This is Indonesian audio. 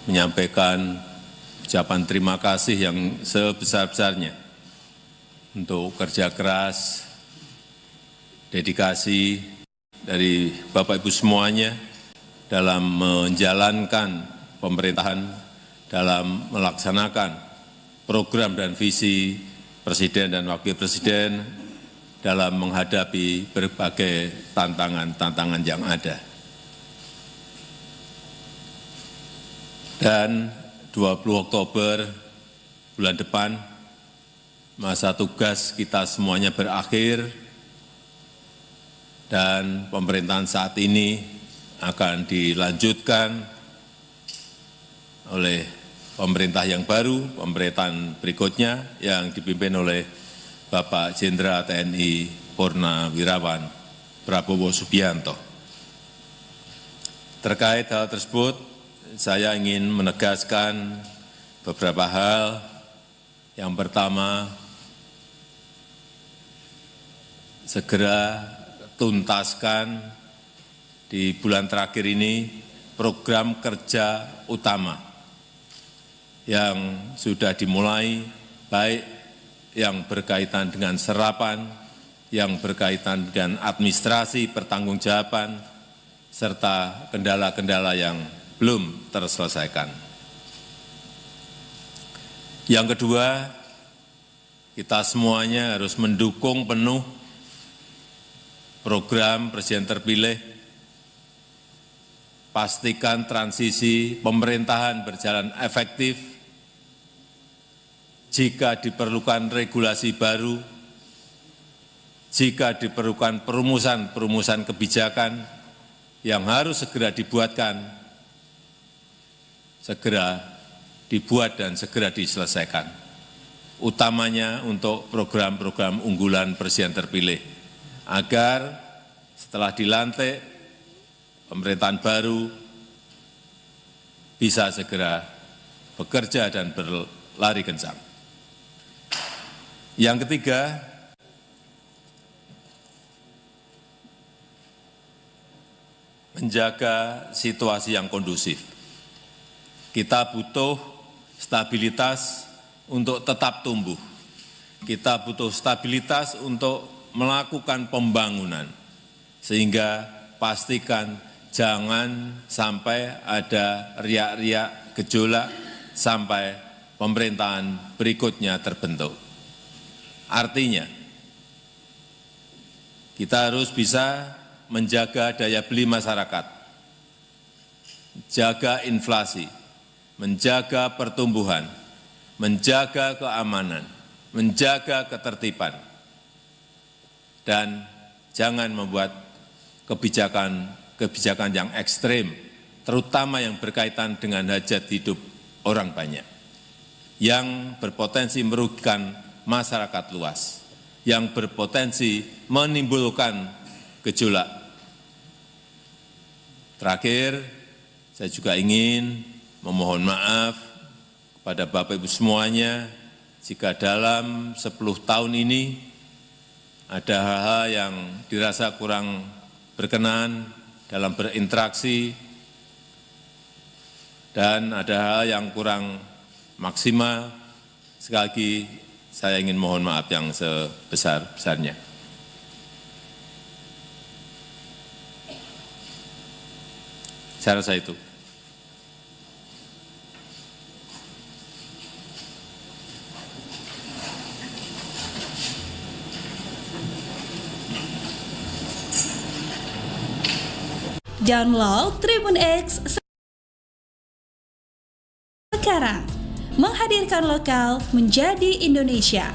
menyampaikan ucapan terima kasih yang sebesar-besarnya untuk kerja keras, dedikasi dari Bapak Ibu semuanya dalam menjalankan pemerintahan, dalam melaksanakan program dan visi Presiden dan Wakil Presiden dalam menghadapi berbagai tantangan-tantangan yang ada. Dan 20 Oktober bulan depan, masa tugas kita semuanya berakhir dan pemerintahan saat ini akan dilanjutkan oleh pemerintah yang baru, pemerintahan berikutnya yang dipimpin oleh Bapak Jenderal TNI Purnawirawan Prabowo Subianto. Terkait hal tersebut, saya ingin menegaskan beberapa hal. Yang pertama, segera tuntaskan di bulan terakhir ini program kerja utama yang sudah dimulai, baik yang berkaitan dengan serapan, yang berkaitan dengan administrasi, pertanggungjawaban, serta kendala-kendala yang belum terselesaikan. Yang kedua, kita semuanya harus mendukung penuh program Presiden terpilih. Pastikan transisi pemerintahan berjalan efektif. Jika diperlukan regulasi baru, jika diperlukan perumusan kebijakan yang harus segera dibuatkan, segera dibuat dan segera diselesaikan. Utamanya untuk program-program unggulan Presiden terpilih, agar setelah dilantik pemerintahan baru bisa segera bekerja dan berlari kencang. Yang ketiga, menjaga situasi yang kondusif. Kita butuh stabilitas untuk tetap tumbuh. Kita butuh stabilitas untuk melakukan pembangunan, sehingga pastikan jangan sampai ada riak-riak gejolak sampai pemerintahan berikutnya terbentuk. Artinya, kita harus bisa menjaga daya beli masyarakat, jaga inflasi, menjaga pertumbuhan, menjaga keamanan, menjaga ketertiban, dan jangan membuat kebijakan yang ekstrim, terutama yang berkaitan dengan hajat hidup orang banyak, yang berpotensi merugikan masyarakat luas, yang berpotensi menimbulkan gejolak. Terakhir, saya juga ingin memohon maaf kepada Bapak Ibu semuanya jika dalam 10 tahun ini ada hal-hal yang dirasa kurang berkenan dalam berinteraksi dan ada hal yang kurang maksimal. Sekali lagi, saya ingin mohon maaf yang sebesar-besarnya. Saya rasa itu. Download Tribun X sekarang, menghadirkan lokal menjadi Indonesia.